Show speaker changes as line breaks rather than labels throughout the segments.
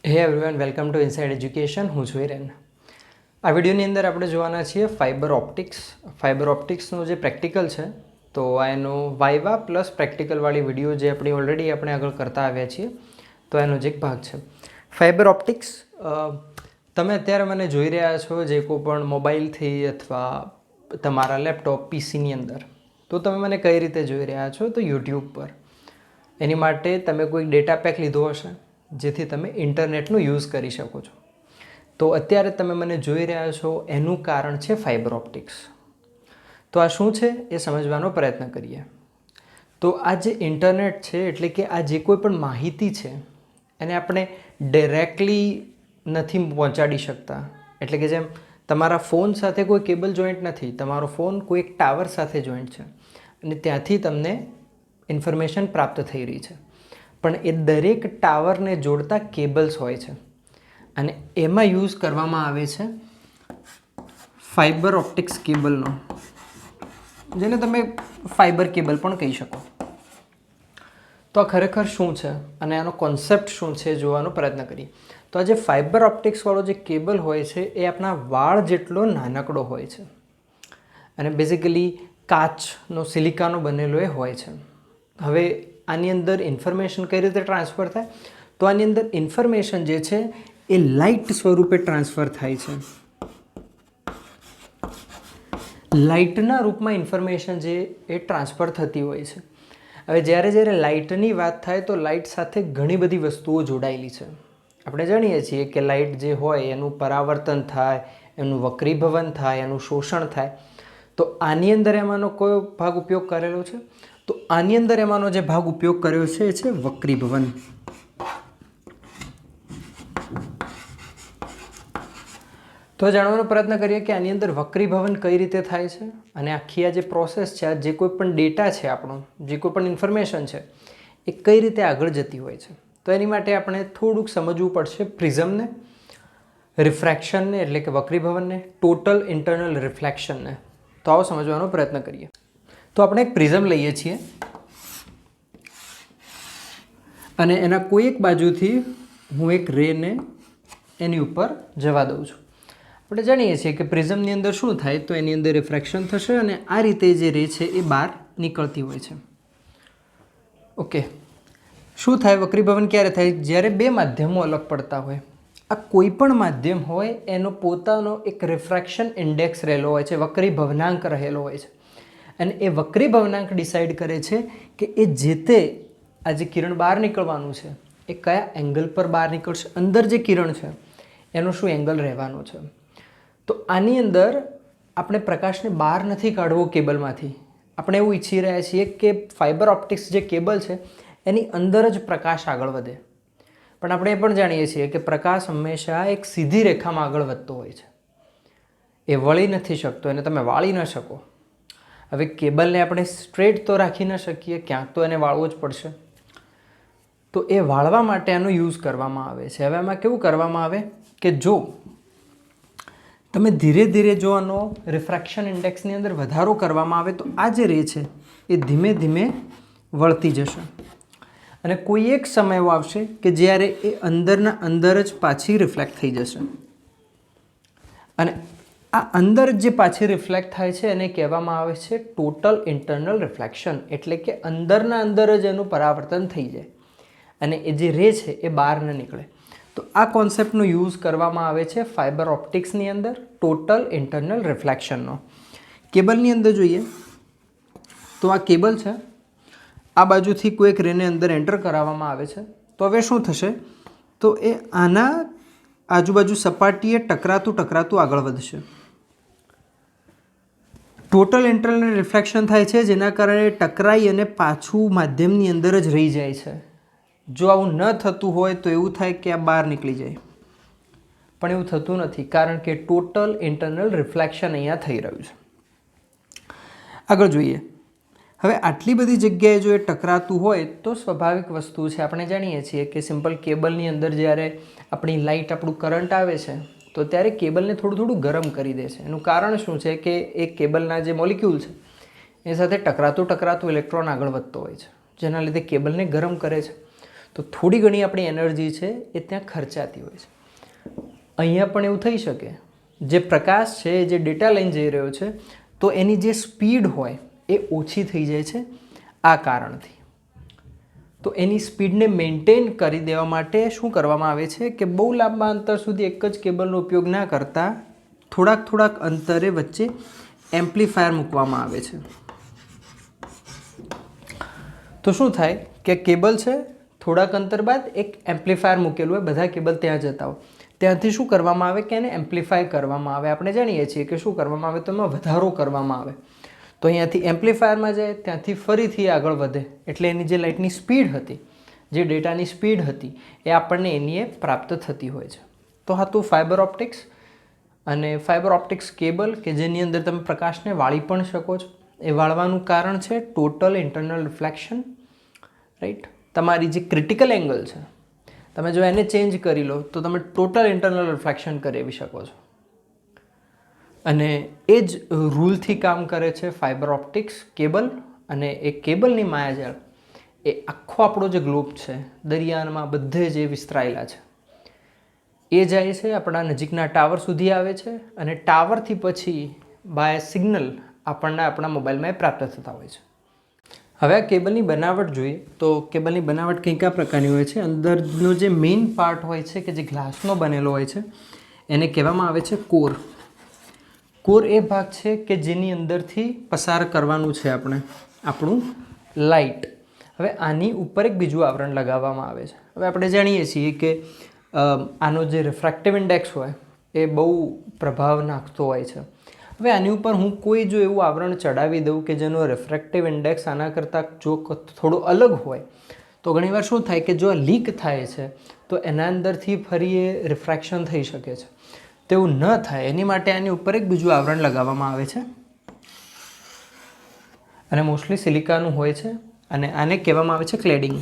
હે everyone, welcome to inside education. હું છું હિરેન. આ વિડીયોની અંદર આપણે જોવાના છીએ ફાઇબર ઓપ્ટિક્સનું જે પ્રેક્ટિકલ છે. તો આ એનો વાઇવા પ્લસ પ્રેક્ટિકલવાળી વિડીયો જે આપણે આગળ કરતા આવ્યા છીએ, તો એનો જ એક ભાગ છે. ફાઇબર ઓપ્ટિક્સ તમે અત્યારે મને જોઈ રહ્યા છો જે કોઈ પણ મોબાઈલથી અથવા તમારા લેપટોપ પીસીની અંદર. તો તમે મને કઈ રીતે જોઈ રહ્યા છો? તો યુટ્યુબ પર. એની માટે તમે કોઈ ડેટા પેક લીધો હશે જેથી તમે ઇન્ટરનેટનો યુઝ કરી શકો છો. તો અત્યારે તમે મને જોઈ રહ્યા છો એનું કારણ છે ફાઇબર ઓપ્ટિક્સ. તો આ શું છે એ સમજવાનો પ્રયત્ન કરીએ. તો આ જે ઇન્ટરનેટ છે એટલે કે આ જે કોઈ પણ માહિતી છે એને આપણે ડાયરેક્ટલી નથી પહોંચાડી શકતા. એટલે કે જેમ તમારા ફોન સાથે કોઈ કેબલ જોઈન્ટ નથી, તમારો ફોન કોઈ એક ટાવર સાથે જોઈન્ટ છે અને ત્યાંથી તમને ઇન્ફોર્મેશન પ્રાપ્ત થઈ રહી છે. પણ એ દરેક ટાવરને જોડતા કેબલ્સ હોય છે અને એમાં યુઝ કરવામાં આવે છે ફાઇબર ઓપ્ટિક્સ કેબલનો, જેને તમે ફાઇબર કેબલ પણ કહી શકો. તો આ ખરેખર શું છે અને આનો કોન્સેપ્ટ શું છે જોવાનો પ્રયત્ન કરીએ. તો આ જે ફાઇબર ઓપ્ટિક્સવાળો જે કેબલ હોય છે એ આપણા વાળ જેટલો નાનકડો હોય છે અને બેઝિકલી કાચનો, સિલિકાનો બનેલો એ હોય છે. હવે આની અંદર ઇન્ફોર્મેશન કઈ રીતે ટ્રાન્સફર થાય? તો આની અંદર ઇન્ફોર્મેશન જે છે એ લાઇટ સ્વરૂપે ટ્રાન્સફર થાય છે. લાઇટના રૂપમાં ઇન્ફોર્મેશન જે એ ટ્રાન્સફર થતી હોય છે. હવે જ્યારે લાઇટની વાત થાય તો લાઇટ સાથે ઘણી બધી વસ્તુઓ જોડાયેલી છે. આપણે જાણીએ છીએ કે લાઇટ જે હોય એનું પરાવર્તન થાય, એનું વક્રીભવન થાય, એનું શોષણ થાય. તો આની અંદર એમાંનો કયો ભાગ ઉપયોગ કરેલો છે? તો આની અંદર એમાંનો જે ભાગ ઉપયોગ કર્યો છે એ છે વક્રીભવન. તો જાણવાનો પ્રયત્ન કરીએ કે આની અંદર વક્રીભવન કઈ રીતે થાય છે અને આખી આ જે પ્રોસેસ છે, આ જે કોઈ પણ ડેટા છે આપણો, જે કોઈ પણ ઇન્ફોર્મેશન છે એ કઈ રીતે આગળ જતી હોય છે. તો એની માટે આપણે થોડુંક સમજવું પડશે પ્રિઝમને, રિફ્રેક્શનને એટલે કે વક્રીભવનને, ટોટલ ઇન્ટરનલ રિફ્લેક્શનને. તો આવો સમજવાનો પ્રયત્ન કરીએ. તો આપણે એક પ્રિઝમ લઈએ છીએ અને એના કોઈ એક બાજુથી હું એક રેને એની ઉપર જવા દઉં છું. આપણે જાણીએ છીએ કે પ્રિઝમની અંદર શું થાય? તો એની અંદર રિફ્રેક્શન થશે અને આ રીતે જે રે છે એ બહાર નીકળતી હોય છે. ઓકે, શું થાય? વક્રીભવન ક્યારે થાય? જ્યારે બે માધ્યમો અલગ પડતા હોય. આ કોઈ પણ માધ્યમ હોય એનો પોતાનો એક રિફ્રેક્શન ઇન્ડેક્સ રહેલો હોય છે, વક્રીભવનાંક રહેલો હોય છે. અને એ વક્રીભવનાંક ડિસાઇડ કરે છે કે એ જે તે આ જે કિરણ બહાર નીકળવાનું છે એ કયા એંગલ પર બહાર નીકળશે. અંદર જે કિરણ છે એનો શું એંગલ રહેવાનો છે. તો આની અંદર આપણે પ્રકાશને બહાર નથી કાઢવો કેબલમાંથી. આપણે એવું ઈચ્છી રહ્યા છીએ કે ફાઇબર ઓપ્ટિક્સ જે કેબલ છે એની અંદર જ પ્રકાશ આગળ વધે. પણ આપણે એ પણ જાણીએ છીએ કે પ્રકાશ હંમેશા એક સીધી રેખામાં આગળ વધતો હોય છે. એ વળી નથી શકતો, એને તમે વાળી ન શકો. હવે કેબલને આપણે સ્ટ્રેટ તો રાખી ન શકીએ, ક્યાંક તો એને વાળવો જ પડશે. તો એ વાળવા માટે આનો યુઝ કરવામાં આવે છે. હવે આમાં કેવું કરવામાં આવે કે જો તમે ધીરે ધીરે જો આનો રિફ્રેક્શન ઇન્ડેક્સની અંદર વધારો કરવામાં આવે તો આ જે રે છે એ ધીમે ધીમે વળતી જશે અને કોઈ એક સમય એવો આવશે કે જ્યારે એ અંદરના અંદર જ પાછી રિફ્લેક્ટ થઈ જશે. અને આ અંદર જે પાછી રિફ્લેક્ટ થાય છે એને કહેવામાં આવે છે ટોટલ ઇન્ટરનલ રિફ્લેક્શન. એટલે કે અંદરના અંદર જ એનું પરાવર્તન થઈ જાય અને એ જે રે છે એ બહાર ન નીકળે. તો આ કોન્સેપ્ટનો યુઝ કરવામાં આવે છે ફાઇબર ઓપ્ટિક્સની અંદર ટોટલ ઇન્ટરનલ રિફ્લેક્શનનો. કેબલની અંદર જોઈએ તો આ કેબલ છે, આ બાજુથી કોઈક રેને અંદર એન્ટર કરાવવામાં આવે છે. તો હવે શું થશે? તો એ આના આજુબાજુ સપાટીએ ટકરાતું આગળ વધશે. ટોટલ ઇન્ટરનલ રિફ્લેક્શન થાય છે જેના કારણે ટકરાઈ અને પાછું માધ્યમની અંદર જ રહી જાય છે. જો આવું ન થતું હોય તો એવું થાય કે આ બહાર નીકળી જાય, પણ એવું થતું નથી કારણ કે ટોટલ ઇન્ટરનલ રિફ્લેક્શન અહીંયા થઈ રહ્યું છે. આગળ જોઈએ. હવે આટલી બધી જગ્યાએ જો એ ટકરાતું હોય તો સ્વાભાવિક વસ્તુ છે, આપણે જાણીએ છીએ કે સિમ્પલ કેબલની અંદર જ્યારે આપણી લાઇટ, આપણું કરંટ આવે છે તો ત્યારે કેબલને થોડું ગરમ કરી દે છે. એનું કારણ શું છે કે એ કેબલના જે મોલિક્યુલ છે એ સાથે ટકરાતું ઇલેક્ટ્રોન આગળ વધતો હોય છે, જેના લીધે કેબલને ગરમ કરે છે. તો થોડી ઘણી આપણી એનર્જી છે એ ત્યાં ખર્ચાતી હોય છે. અહીંયા પણ એવું થઈ શકે, જે પ્રકાશ છે જે ડેટા લઈને જઈ રહ્યો છે તો એની જે સ્પીડ હોય એ ઓછી થઈ જાય છે આ કારણથી. તો એની સ્પીડને મેન્ટેન કરી દેવા માટે શું કરવામાં આવે છે કે બહુ લાંબા અંતર સુધી એક જ કેબલનો ઉપયોગ ના કરતા થોડાક અંતરે વચ્ચે એમ્પ્લીફાયર મૂકવામાં આવે છે. તો શું થાય કે કેબલ છે, થોડાક અંતર બાદ એક એમ્પ્લીફાયર મૂકેલું હોય, બધા કેબલ ત્યાં જતા હોય, ત્યાંથી શું કરવામાં આવે કે એને એમ્પ્લીફાય કરવામાં આવે. આપણે જાણીએ છીએ કે શું કરવામાં આવે તો એમાં વધારો કરવામાં આવે. તો અહીંયાથી એમ્પ્લીફાયરમાં જાય, ત્યાંથી ફરીથી આગળ વધે, એટલે એની જે લાઇટની સ્પીડ હતી, જે ડેટાની સ્પીડ હતી એ આપણને એની એ પ્રાપ્ત થતી હોય છે. તો હતું ફાઇબર ઓપ્ટિક્સ. અને ફાઇબર ઓપ્ટિક્સ કેબલ કે જેની અંદર તમે પ્રકાશને વાળી પણ શકો છો. એ વાળવાનું કારણ છે ટોટલ ઇન્ટરનલ રિફ્લેક્શન, રાઈટ. તમારી જે ક્રિટિકલ એંગલ છે, તમે જો એને ચેન્જ કરી લો તો તમે ટોટલ ઇન્ટરનલ રિફ્લેક્શન કરાવી શકો છો. અને એ જ રૂલથી કામ કરે છે ફાઇબર ઓપ્ટિક્સ કેબલ. અને એ કેબલની માયાજાળ એ આખો આપણો જે ગ્લોબ છે, દરિયામાં બધે જે વિસ્તરાયેલા છે, એ જાય છે આપણા નજીકના ટાવર સુધી આવે છે. અને ટાવરથી પછી બાય સિગ્નલ આપણને આપણા મોબાઈલમાં એ પ્રાપ્ત થતા હોય છે. હવે આ કેબલની બનાવટ જોઈએ તો કેબલની બનાવટ કંઈક આ પ્રકારની હોય છે. અંદરનો જે મેઇન પાર્ટ હોય છે કે જે ગ્લાસનો બનેલો હોય છે એને કહેવામાં આવે છે કોર. કોર એ ભાગ છે કે જેની અંદરથી પસાર કરવાનું છે આપણે આપણું લાઇટ. હવે આની ઉપર એક બીજું આવરણ લગાવવામાં આવે છે. હવે આપણે જાણીએ છીએ કે આનો જે રિફ્રેક્ટિવ ઇન્ડેક્સ હોય એ બહુ પ્રભાવ નાખતો હોય છે. હવે આની ઉપર હું કોઈ જો એવું આવરણ ચડાવી દઉં કે જેનો રિફ્રેક્ટિવ ઇન્ડેક્સ આના કરતાં જો થોડો અલગ હોય તો ઘણીવાર શું થાય કે જો આ લીક થાય છે તો એના અંદરથી ફરી એ રિફ્રેક્શન થઈ શકે છે. તેવું ન થાય એની માટે આની ઉપર એક બીજું આવરણ લગાવવામાં આવે છે અને મોસ્ટલી સિલિકાનું હોય છે. અને આને કહેવામાં આવે છે ક્લેડિંગ.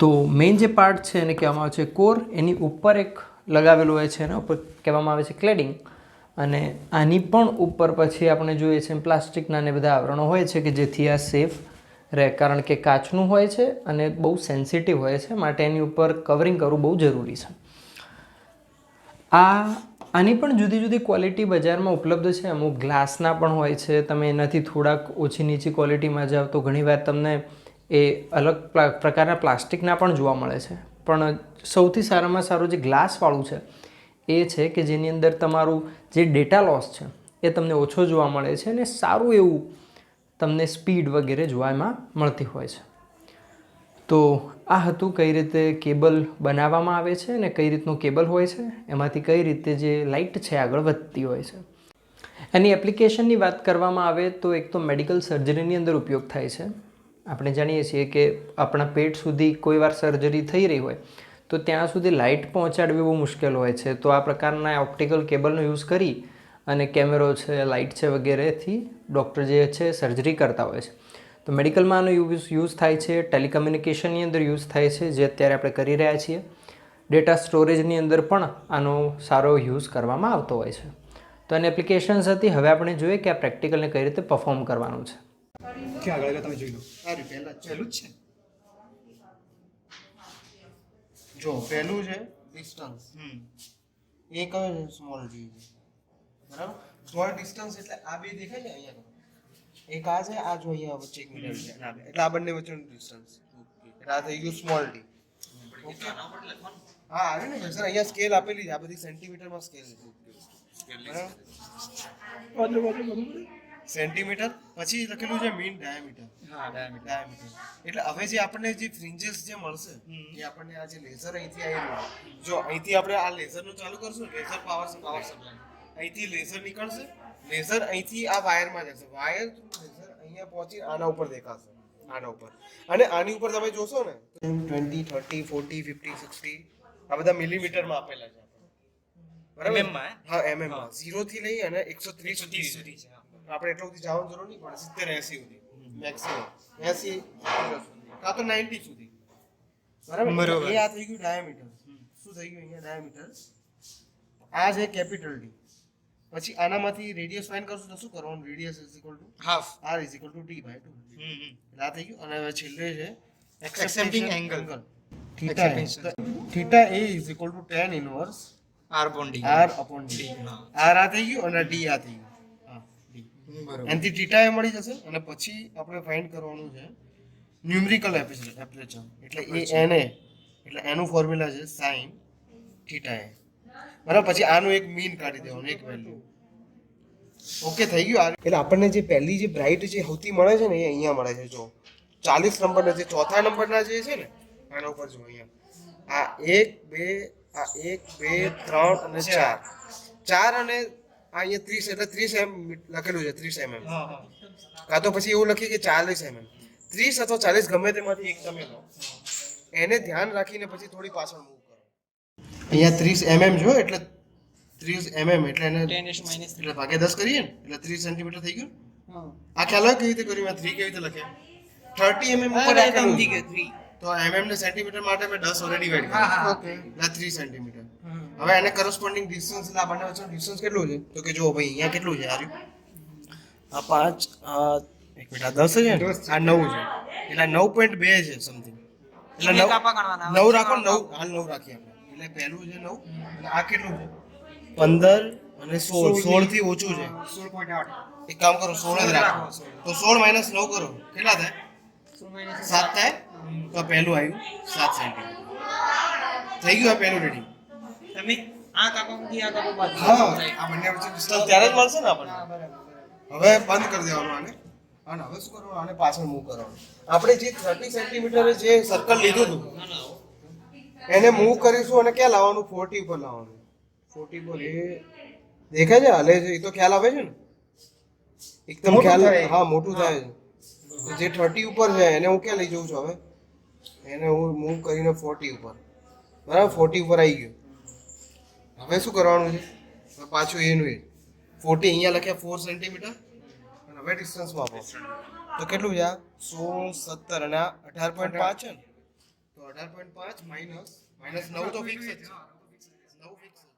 તો મેઇન જે પાર્ટ છે એને કહેવામાં આવે છે કોર. એની ઉપર એક લગાવેલું હોય છે, એના ઉપર કહેવામાં આવે છે ક્લેડિંગ. અને આની પણ ઉપર પછી આપણે જોઈએ છે પ્લાસ્ટિકના ને બધા આવરણો હોય છે કે જેથી આ સેફ રહે. કારણ કે કાચનું હોય છે અને બહુ સેન્સિટિવ હોય છે, માટે એની ઉપર કવરિંગ કરવું બહુ જરૂરી છે. આની પણ જુદી જુદી ક્વોલિટી બજારમાં ઉપલબ્ધ છે. અમુક ગ્લાસના પણ હોય છે. તમે એનાથી થોડાક ઓછી નીચી ક્વોલિટીમાં જાઓ તો ઘણીવાર તમને એ અલગ પ્રકારના પ્લાસ્ટિકના પણ જોવા મળે છે. પણ સૌથી સારામાં સારું જે ગ્લાસવાળું છે એ છે કે જેની અંદર તમારું જે ડેટા લોસ છે એ તમને ઓછો જોવા મળે છે અને સારું એવું તમને સ્પીડ વગેરે જોવા એમાં મળતી હોય છે. તો આ હતું કઈ રીતે કેબલ બનાવવામાં આવે છે અને કઈ રીતનું કેબલ હોય છે, એમાંથી કઈ રીતે જે લાઇટ છે આગળ વધતી હોય છે. એની એપ્લિકેશનની વાત કરવામાં આવે તો એક તો મેડિકલ સર્જરીની અંદર ઉપયોગ થાય છે. આપણે જાણીએ છીએ કે આપણા પેટ સુધી કોઈ વાર સર્જરી થઈ રહી હોય તો ત્યાં સુધી લાઇટ પહોંચાડવી બહુ મુશ્કેલ હોય છે. તો આ પ્રકારના ઓપ્ટિકલ કેબલનો યુઝ કરી અને કેમેરો છે, લાઇટ છે વગેરેથી ડૉક્ટર જે છે સર્જરી કરતા હોય છે. તો મેડિકલમાં આનો યુઝ થાય છે. ટેલિકમ્યુનિકેશનની અંદર યુઝ થાય છે, જે અત્યારે આપણે કરી રહ્યા છીએ. ડેટા સ્ટોરેજની અંદર પણ આનો સારો યુઝ કરવામાં આવતો હોય છે. તો આની એપ્લિકેશન્સ હતી. હવે આપણે જોઈએ કે આ પ્રેક્ટિકલને કઈ રીતે પરફોર્મ કરવાનું છે.
ક્યાં આગળ તમે જોઈ લો. આ રીતે પહેલું જ છે. જો પહેલું છે ડિસ્ટન્સ. એ કયો છે? સ્મોલ ડી છે. બરાબર. સ્મોલ ડિસ્ટન્સ એટલે આ બે દેખાય ને અહીંયા. એક આ છે, આ જો અહીંયા વચ્ચે એક મીટર છે. એટલે આ બંને વચ્ચેનું ડિસ્ટન્સ. એટલે આ થઈ ગયું સ્મોલ ડી. ઓકે. હા, આવે ને સર અહીંયા સ્કેલ આપેલી છે. આ બધી સેન્ટીમીટરમાં સ્કેલ છે. બરાબર. સેન્ટીમીટર પછી લખેલું છે મીન ડાયામીટર. હા, ડાયામીટર. એટલે હવે જે આપણને જે ફ્રિન્જેસ જે મળશે એ આપણને આ જે લેઝર અહીંથી આવી રહ્યું, જો અહીંથી આપણે આ લેઝરનું ચાલુ કરશું, લેઝર પાવર સપ્લાય અહીંથી લેઝર નીકળશે. લેઝર અહીંથી આ વાયરમાં જશે. વાયર થ્રુ લેઝર અહીંયા પહોંચી આના ઉપર દેખાશે. આના ઉપર. અને આની ઉપર તમે જોશો ને 20, 30, 40, 50, 60 આ બધા મિલીમીટરમાં આપેલા છે. બરાબર. હા, એમએમમાં 0 થી લઈ અને 130 સુધી છે. આપણે એટલું સુધી જવાનું જરૂર નહીં પડે. 70, 80 સુધી મેક્સિમમ 80 કાં તો 90 સુધી. બરાબર. એ આ થઈ ગયું ડાયામીટર. શું થઈ ગયું અહીંયા ડાયામીટર? આ છે કેપિટલ ડી. પછી આનામાંથી રેડિયસ ફાઇન્ડ કરશું તો શું કરવાનું? Radius is equal to
half
r is equal to d/2. એટલે આ થઈ ગયું. અને હવે છેલ્લે છે
Accepting angle.
Theta theta a is equal to tan inverse
r upon d.
r upon d. r આ થઈ ગયું અને d આ થઈ ગયું. હા d.
બરોબર.
એનાથી થીટા એ મળી જશે અને પછી આપણે ફાઇન્ડ કરવાનું છે ન્યુમેરિકલ એપરેચર. એટલે એ na એટલે એનું ફોર્મ્યુલા છે sin થીટા a. બરાબર. પછી આનું એક મીન કાઢી દેવાનું, એક વેલ્યુ. ઓકે થઈ ગયું. એટલે આપણને જે પહેલી જે બ્રાઇટ જે સૌથી મળે છે ને એ અહીંયા મળે છે. જો 40 નંબરના જે ચોથા નંબરના જે છે ને આના ઉપર જો અહીંયા આ 1 2 આ 1 2 3 અને 4 4 અને આ અહીંયા 30 એટલે 30 એમ લખેલું છે 30 mm. કાં તો પછી એવું લખીએ કે 40 mm. 30 અથવા 40 ગમે તેમાંથી એક તમે લો. એને ધ્યાન રાખીને પછી થોડી પાછળ મૂવ કરો. અહીંયા 30 mm જો એટલે 30 mm એટલે એને
10
એટલે ભાગ્યા 10 કરીએ ને એટલે 30 સેન્ટીમીટર થઈ ગયું. આ ખ્યાલ હોય કેવી રીતે કર્યું? મેં 3 કેવી રીતે લખ્યા? 30 mm ઉપર રાખેલું છે. તો mm ને સેન્ટીમીટર માટે મેં 10 વડે ડિવાઈડ કર્યું.
ઓકે.
એટલે 3 સેન્ટીમીટર. હવે એને કરસ્પોન્ડિંગ ડિસ્ટન્સ એટલે આ બંને વચ્ચેનું ડિસ્ટન્સ કેટલું છે? તો કે જો ભાઈ અહીંયા કેટલું છે? આ 5 આ એક મિનિટ આ 10 છે ને આ 9 છે. એટલે 9.2 છે સમથિંગ. એટલે 9 રાખો 9 હાલ 9 રાખીએ આપણે. એટલે પહેલું છે 9 અને આ કેટલું છે? 15 અને 16 થી ઓછું છે
16.8.
એક કામ કરો 16 જ રાખો. તો 16 - 9 કરો કેટલા થાય? 7 થાય. તો પહેલું આવ્યું 7 સેન્ટીમીટર થઈ ગયું. આ પહેલું રેડી.
તમે આ કાપામાંથી આ કાપા બાદ.
હા આ બંને વચ્ચે ડિસ્ટન્સ ત્યારે જ મળશે ને આપણને. હવે બંધ કરી દેવાનું આને. અને હવે શું કરવાનું? આને પાછળ મૂવ કરવાનું. આપણે જે 30 સેન્ટીમીટરે જે સર્કલ લીધું હતું એને મૂવ કરીશું અને ક્યાં લાવવાનું? 40 ઉપર લાવવાનું. 40 પર એ દેખાય છે હાલે છે? એ તો ખ્યાલ આવે છે ને એકદમ ખ્યાલ? હા મોટું થાય છે. તો જે 30 ઉપર છે એને હું ક્યાં લઈ જઉં છું? હવે એને હું મૂવ કરીને 40 ઉપર. બરાબર 40 ઉપર આવી ગયું. હવે શું કરવાનું છે? હવે પાછું એનું એ 40 અહીંયા લખ્યા 4 સેન્ટીમીટર અને હવે ડિસ્ટન્સમાં આપો તો કેટલું છે? આ 16 17 અને આ 18.5 છે ને. તો 18.5 માઇનસ 9 તો ફિક્સ જ છે. 9 ફિક્સ છે.